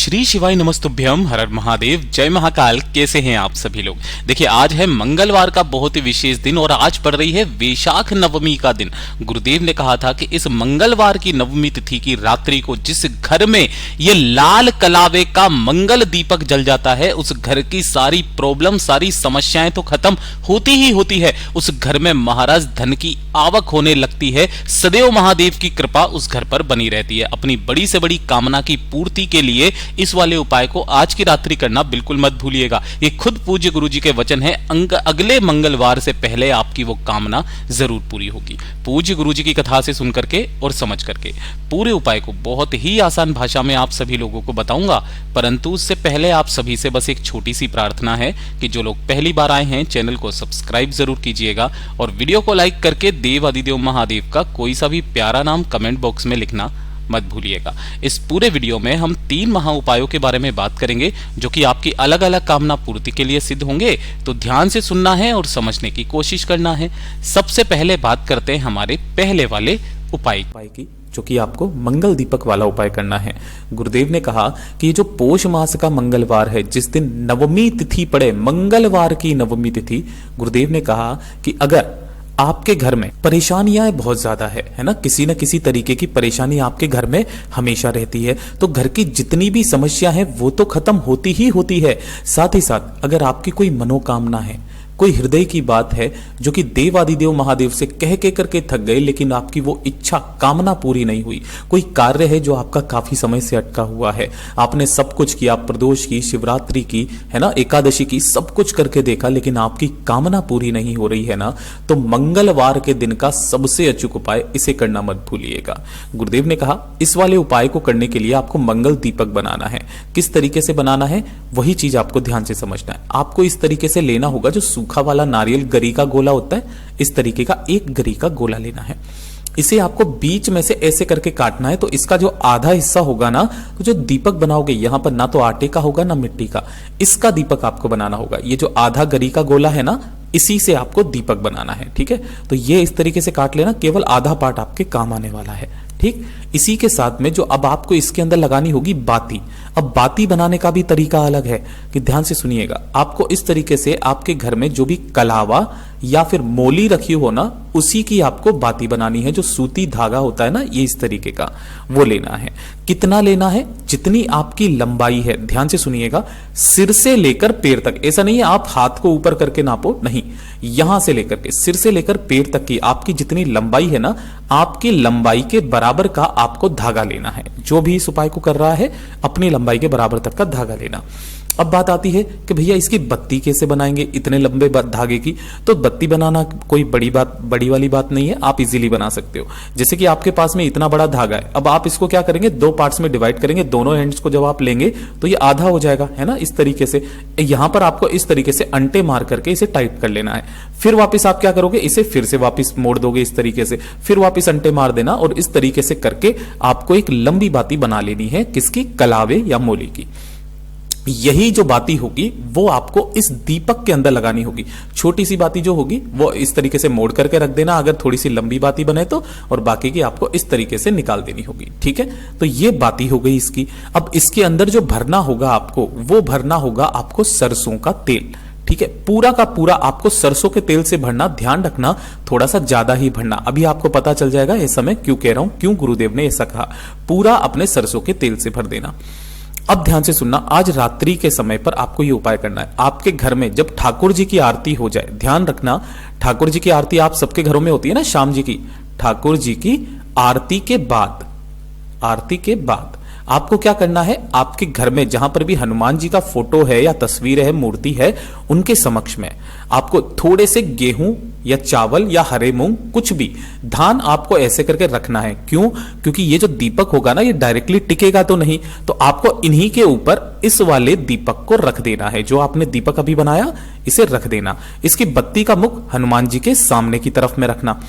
श्री शिवाय नमस्तुभ्यम, हर हर महादेव, जय महाकाल। कैसे हैं आप सभी लोग। देखिए, आज है मंगलवार का बहुत ही विशेष दिन और आज पड़ रही है वैशाख नवमी का दिन। गुरुदेव ने कहा था कि इस मंगलवार की नवमी तिथि की रात्रि को जिस घर में ये लाल कलावे का मंगल दीपक जल जाता है, उस घर की सारी प्रॉब्लम, सारी समस्याएं तो खत्म होती ही होती है। उस घर में महाराज धन की आवक होने लगती है। सदैव महादेव की कृपा उस घर पर बनी रहती है। अपनी बड़ी से बड़ी कामना की पूर्ति के लिए इस वाले उपाय को आज की रात्रि करना बिल्कुल मत भूलिएगा। ये खुद पूज्य गुरुजी के वचन है। अगले मंगलवार से पहले आपकी वो कामना जरूर पूरी होगी। पूज्य गुरुजी की कथा से सुन करके और समझ करके पूरे उपाय को बहुत ही आसान भाषा में आप सभी लोगों को बताऊंगा, परंतु उससे पहले आप सभी से बस एक छोटी सी प्रार्थना है कि जो लोग पहली बार आए हैं चैनल को सब्सक्राइब जरूर कीजिएगा और वीडियो को लाइक करके देव आदिदेव महादेव का कोई सा भी प्यारा नाम कमेंट बॉक्स में लिखना मत भूलिएगा। इस पूरे वीडियो में हम 3 महा उपायों के बारे में बात करेंगे जो कि आपकी अलग अलग कामना पूर्ति के लिए सिद्ध होंगे। तो ध्यान से सुनना है और समझने की कोशिश करना है। सबसे पहले बात करते हैं हमारे पहले वाले उपाय की, जो कि आपको मंगल दीपक वाला उपाय करना है। गुरुदेव ने कहा कि ये जो पोष मास का मंगलवार है, जिस दिन नवमी तिथि पड़े, मंगलवार की नवमी तिथि, गुरुदेव ने कहा कि अगर आपके घर में परेशानियां बहुत ज्यादा है ना, किसी न किसी तरीके की परेशानी आपके घर में हमेशा रहती है, तो घर की जितनी भी समस्या है वो तो खत्म होती ही होती है। साथ ही साथ अगर आपकी कोई मनोकामना है, कोई हृदय की बात है जो कि देव आदिदेव महादेव से कह के करके थक गए, लेकिन आपकी वो इच्छा कामना पूरी नहीं हुई, कोई कार्य है जो आपका काफी समय से अटका हुआ है, आपने सब कुछ किया, प्रदोष की, शिवरात्रि की, है ना, एकादशी की, सब कुछ करके देखा, लेकिन आपकी कामना पूरी नहीं हो रही है ना, तो मंगलवार के दिन का सबसे अचूक उपाय, इसे करना मत भूलिएगा। गुरुदेव ने कहा इस वाले उपाय को करने के लिए आपको मंगल दीपक बनाना है। किस तरीके से बनाना है वही चीज आपको ध्यान से समझना है। आपको इस तरीके से लेना होगा, जो सूखा वाला नारियल गरी का गोला होता है, इस तरीके का एक गरी का गोला लेना है। इसे आपको बीच में से ऐसे करके काटना है। तो इसका जो आधा हिस्सा होगा ना, तो जो दीपक बनाओगे यहां पर ना तो आटे का होगा ना मिट्टी का, इसका दीपक आपको बनाना होगा। ये जो आधा गरी का गोला है ना, इसी से आपको दीपक बनाना है। ठीक है, तो ये इस तरीके से काट लेना, केवल आधा पार्ट आपके काम आने वाला है। ठीक, इसी के साथ में जो अब आपको इसके अंदर लगानी होगी बाती। अब बाती बनाने का भी तरीका अलग है कि ध्यान से सुनिएगा। आपको इस तरीके से आपके घर में जो भी कलावा या फिर मोली रखी हो ना, उसी की आपको बाती बनानी है। जो सूती धागा होता है ना, ये इस तरीके का वो लेना है। कितना लेना है? जितनी आपकी लंबाई है, ध्यान से सुनिएगा, सिर से लेकर पैर तक। ऐसा नहीं है आप हाथ को ऊपर करके नापो, नहीं, यहां से लेकर के सिर से लेकर पैर तक की आपकी जितनी लंबाई है ना, आपकी लंबाई के बराबर का आपको धागा लेना है। जो भी इस उपाय को कर रहा है, अपनी लंबाई के बराबर तक का धागा लेना। अब बात आती है कि भैया इसकी बत्ती कैसे बनाएंगे इतने लंबे धागे की। तो बत्ती बनाना कोई बड़ी वाली बात नहीं है, आप इजीली बना सकते हो। जैसे कि आपके पास में इतना बड़ा धागा है, अब आप इसको क्या करेंगे, 2 पार्ट्स में डिवाइड करेंगे। दोनों एंड्स को जब आप लेंगे तो ये आधा हो जाएगा, है ना, इस तरीके से। यहां पर आपको इस तरीके से अंटे मार करके इसे टाइट कर लेना है। फिर वापस आप क्या करोगे, इसे फिर से वापस मोड़ दोगे इस तरीके से, फिर वापस अंटे मार देना, और इस तरीके से करके आपको एक लंबी बाती बना लेनी है। किसकी? कलावे या मोली की। यही जो बाती होगी वो आपको इस दीपक के अंदर लगानी होगी। छोटी सी बाती जो होगी वो इस तरीके से मोड़ करके रख देना, अगर थोड़ी सी लंबी बाती बने तो, और बाकी की आपको इस तरीके से निकाल देनी होगी। ठीक है, तो ये बाती हो गई इसकी। अब इसके अंदर जो भरना होगा आपको, वो भरना होगा आपको सरसों का तेल। ठीक है, पूरा का पूरा आपको सरसों के तेल से भरना। ध्यान रखना थोड़ा सा ज्यादा ही भरना। अभी आपको पता चल जाएगा ऐसा मैं क्यों कह रहा हूं, क्यों गुरुदेव ने ऐसा कहा। पूरा अपने सरसों के तेल से भर देना। अब ध्यान से सुनना, आज रात्रि के समय पर आपको यह उपाय करना है। आपके घर में जब ठाकुर जी की आरती हो जाए, ध्यान रखना, ठाकुर जी की आरती आप सबके घरों में होती है ना, शाम जी की। ठाकुर जी की आरती के बाद आपको क्या करना है, आपके घर में जहां पर भी हनुमान जी का फोटो है या तस्वीर है, मूर्ति है, उनके समक्ष में आपको थोड़े से गेहूं या चावल या हरे मूंग, कुछ भी धान आपको ऐसे करके रखना है। क्यों? क्योंकि ये जो दीपक होगा ना, ये डायरेक्टली टिकेगा तो नहीं, तो आपको इन्हीं के ऊपर इस वाले दीपक को रख देना है। जो आपने दीपक अभी बनाया, इसे रख देना। इसकी बत्ती का मुख हनुमान जी के सामने की तरफ में रखना,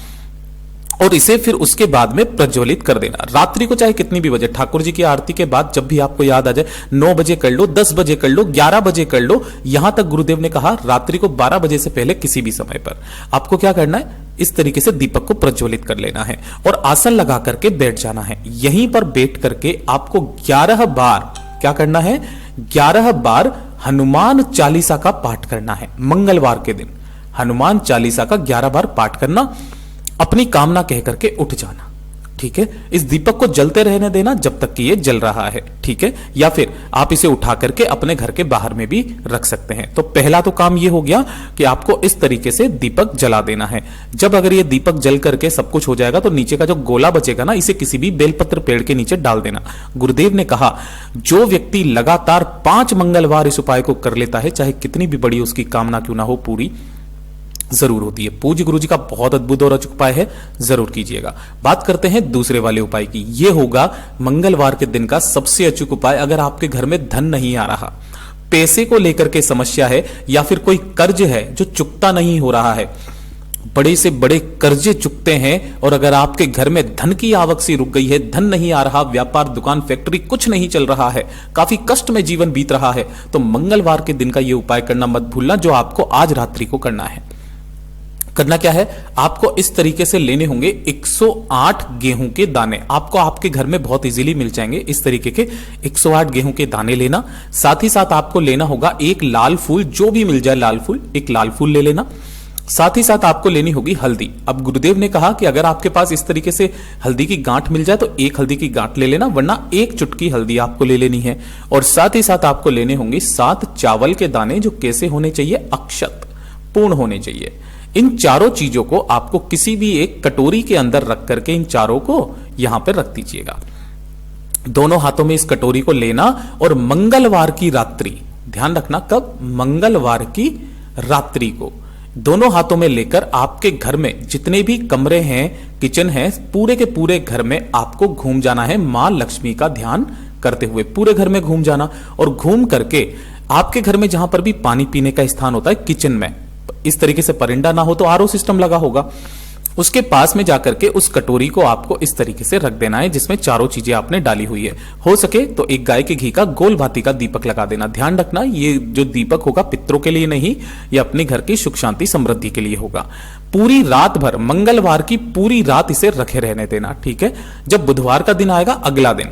और इसे फिर उसके बाद में प्रज्वलित कर देना। रात्रि को चाहे कितनी भी बजे, ठाकुर जी की आरती के बाद जब भी आपको याद आ जाए, 9 बजे कर लो, 10 बजे कर लो, 11 बजे कर लो, यहां तक गुरुदेव ने कहा रात्रि को 12 बजे से पहले किसी भी समय पर आपको क्या करना है, इस तरीके से दीपक को प्रज्वलित कर लेना है और आसन लगा करके बैठ जाना है। यहीं पर बैठ करके आपको 11 बार क्या करना है? 11 बार हनुमान चालीसा का पाठ करना है मंगलवार के दिन। हनुमान चालीसा का 11 बार पाठ करना, अपनी कामना कह करके उठ जाना। ठीक है, इस दीपक को जलते रहने देना जब तक कि ये जल रहा है। ठीक है, या फिर आप इसे उठा करके अपने घर के बाहर में भी रख सकते हैं। तो पहला तो काम ये हो गया कि आपको इस तरीके से दीपक जला देना है। जब अगर ये दीपक जल करके सब कुछ हो जाएगा तो नीचे का जो गोला बचेगा ना, इसे किसी भी बेलपत्र पेड़ के नीचे डाल देना। गुरुदेव ने कहा जो व्यक्ति लगातार 5 मंगलवार इस उपाय को कर लेता है, चाहे कितनी भी बड़ी उसकी कामना क्यों ना हो, पूरी जरूर होती है। पूज्य गुरु जी का बहुत अद्भुत और अचूक उपाय है, जरूर कीजिएगा। बात करते हैं दूसरे वाले उपाय की। यह होगा मंगलवार के दिन का सबसे अचूक उपाय। अगर आपके घर में धन नहीं आ रहा, पैसे को लेकर के समस्या है, या फिर कोई कर्ज है जो चुकता नहीं हो रहा है, बड़े से बड़े कर्जे चुकते हैं, और अगर आपके घर में धन की आवक सी रुक गई है, धन नहीं आ रहा, व्यापार दुकान फैक्ट्री कुछ नहीं चल रहा है, काफी कष्ट में जीवन बीत रहा है, तो मंगलवार के दिन का यह उपाय करना मत भूलना, जो आपको आज रात्रि को करना है। करना क्या है? आपको इस तरीके से लेने होंगे 108 गेहूं के दाने। आपको आपके घर में बहुत इजीली मिल जाएंगे इस तरीके के 108 गेहूं के दाने लेना। साथ ही साथ आपको लेना होगा एक लाल फूल, जो भी मिल जाए लाल फूल, एक लाल फूल ले लेना। साथ ही साथ आपको लेनी होगी हल्दी। अब गुरुदेव ने कहा कि अगर आपके पास इस तरीके से हल्दी की गांठ मिल जाए तो एक हल्दी की गांठ ले लेना, वरना एक चुटकी हल्दी आपको ले लेनी है। और साथ ही साथ आपको लेने होंगे 7 चावल के दाने, जो कैसे होने चाहिए? अक्षत पूर्ण होने चाहिए। इन चारों चीजों को आपको किसी भी एक कटोरी के अंदर रख करके इन चारों को यहां पर रख दीजिएगा। दोनों हाथों में इस कटोरी को लेना और मंगलवार की रात्रि, ध्यान रखना कब? मंगलवार की रात्रि को दोनों हाथों में लेकर आपके घर में जितने भी कमरे हैं, किचन है, पूरे के पूरे घर में आपको घूम जाना है। मां लक्ष्मी का ध्यान करते हुए पूरे घर में घूम जाना, और घूम करके आपके घर में जहां पर भी पानी पीने का स्थान होता है, किचन में इस तरीके से परिंदा ना हो तो आरओ सिस्टम लगा होगा, उसके पास में जाकर के उस कटोरी को आपको इस तरीके से रख देना है जिसमें चारों चीजें आपने डाली हुई है। हो सके तो एक गाय के घी का गोल भांति का दीपक लगा देना। ध्यान रखना ये जो दीपक होगा पितरों के लिए नहीं, ये अपने घर की सुख शांति समृद्धि के लिए होगा। पूरी रात भर, मंगलवार की पूरी रात इसे रखे रहने देना। ठीक है, जब बुधवार का दिन आएगा, अगला दिन,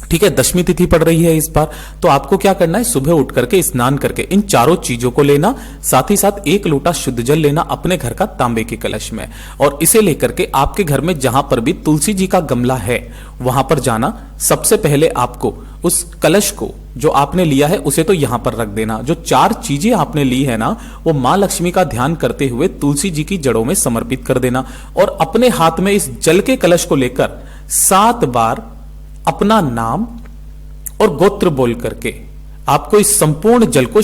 ठीक है, दशमी तिथि पड़ रही है इस बार, तो आपको क्या करना है? सुबह उठ करके स्नान करके इन चारों चीजों को लेना, साथ ही साथ एक लोटा शुद्ध जल लेना अपने घर का तांबे के कलश में, और इसे लेकर के आपके घर में जहां पर भी तुलसी जी का गमला है वहां पर जाना। सबसे पहले आपको उस कलश को जो आपने लिया है उसे तो यहां पर रख देना। जो 4 चीजें आपने ली है ना, वो मां लक्ष्मी का ध्यान करते हुए तुलसी जी की जड़ों में समर्पित कर देना, और अपने हाथ में इस जल के कलश को लेकर 7 बार अपना नाम और गोत्र बोल करके आपको इस संपूर्ण जल को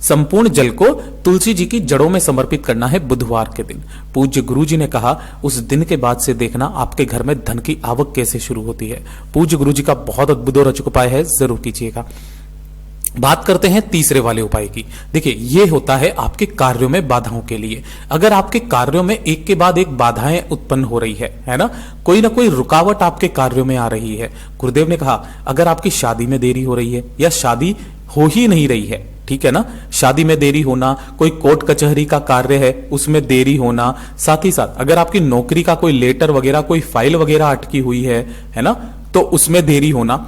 संपूर्ण जल को तुलसी जी की जड़ों में समर्पित करना है बुधवार के दिन। पूज्य गुरु जी ने कहा उस दिन के बाद से देखना आपके घर में धन की आवक कैसे शुरू होती है। पूज्य गुरु जी का बहुत अद्भुत और अचूक उपाय है, जरूर कीजिएगा। बात करते हैं तीसरे वाले उपाय की। देखिए, यह होता है आपके कार्यों में बाधाओं के लिए। अगर आपके कार्यों में एक के बाद एक बाधाएं उत्पन्न हो रही है ना, कोई ना कोई रुकावट आपके कार्यों में आ रही है। गुरुदेव ने कहा अगर आपकी शादी में देरी हो रही है या शादी हो ही नहीं रही है, ठीक है ना, शादी में देरी होना, कोई कोर्ट कचहरी का कार्य है उसमें देरी होना, साथ ही साथ अगर आपकी नौकरी का कोई लेटर वगैरह, कोई फाइल वगैरह अटकी हुई है ना, तो उसमें देरी होना,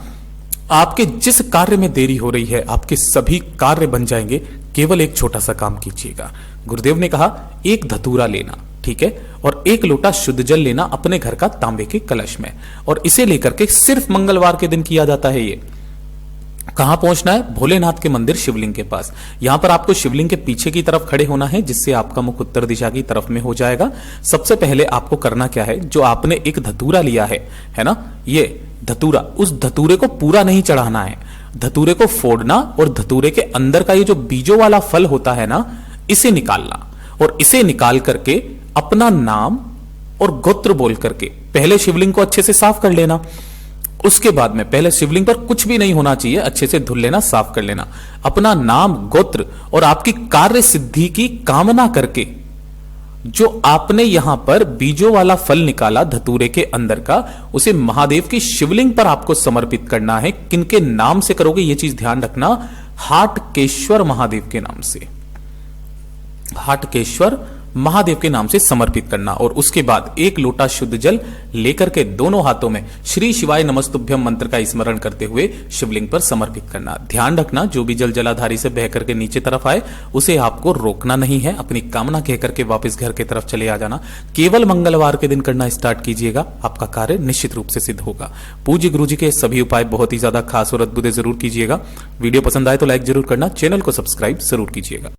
आपके जिस कार्य में देरी हो रही है आपके सभी कार्य बन जाएंगे। केवल एक छोटा सा काम कीजिएगा। गुरुदेव ने कहा एक धतूरा लेना, ठीक है, और एक लोटा शुद्ध जल लेना अपने घर का तांबे के कलश में, और इसे लेकर के सिर्फ मंगलवार के दिन किया जाता है। ये कहां पहुंचना है? भोलेनाथ के मंदिर शिवलिंग के पास। यहां पर आपको शिवलिंग के पीछे की तरफ खड़े होना है, जिससे आपका मुख उत्तर दिशा की तरफ में हो जाएगा। सबसे पहले आपको करना क्या है? जो आपने एक धतूरा लिया है ना, ये धतूरा, उस धतूरे को पूरा नहीं चढ़ाना है, धतूरे को फोड़ना और धतूरे के अंदर का ये जो बीजों वाला फल होता है ना, इसे निकालना, और इसे निकाल करके अपना नाम और गोत्र बोल करके पहले शिवलिंग को अच्छे से साफ कर लेना। उसके बाद में पहले शिवलिंग पर कुछ भी नहीं होना चाहिए, अच्छे से धुल लेना, साफ कर लेना, अपना नाम, गोत्र और आपकी कार्य सिद्धि की कामना करके जो आपने यहां पर बीजों वाला फल निकाला धतूरे के अंदर का, उसे महादेव की शिवलिंग पर आपको समर्पित करना है। किनके नाम से करोगे यह चीज ध्यान रखना? हाटकेश्वर महादेव के नाम से। हाटकेश्वर महादेव के नाम से समर्पित करना और उसके बाद 1 लोटा शुद्ध जल लेकर के दोनों हाथों में श्री शिवाय नमस्तुभ्यम मंत्र का स्मरण करते हुए शिवलिंग पर समर्पित करना। ध्यान रखना, जो भी जल जलाधारी से बह करके नीचे तरफ आए उसे आपको रोकना नहीं है, अपनी कामना कह करके वापस घर की तरफ चले आ जाना। केवल मंगलवार के दिन करना स्टार्ट कीजिएगा, आपका कार्य निश्चित रूप से सिद्ध होगा। पूज्य गुरु जी के सभी उपाय बहुत ही ज्यादा खास और अद्भुत जरूर कीजिएगा। वीडियो पसंद आए तो लाइक जरूर करना, चैनल को सब्सक्राइब जरूर कीजिएगा।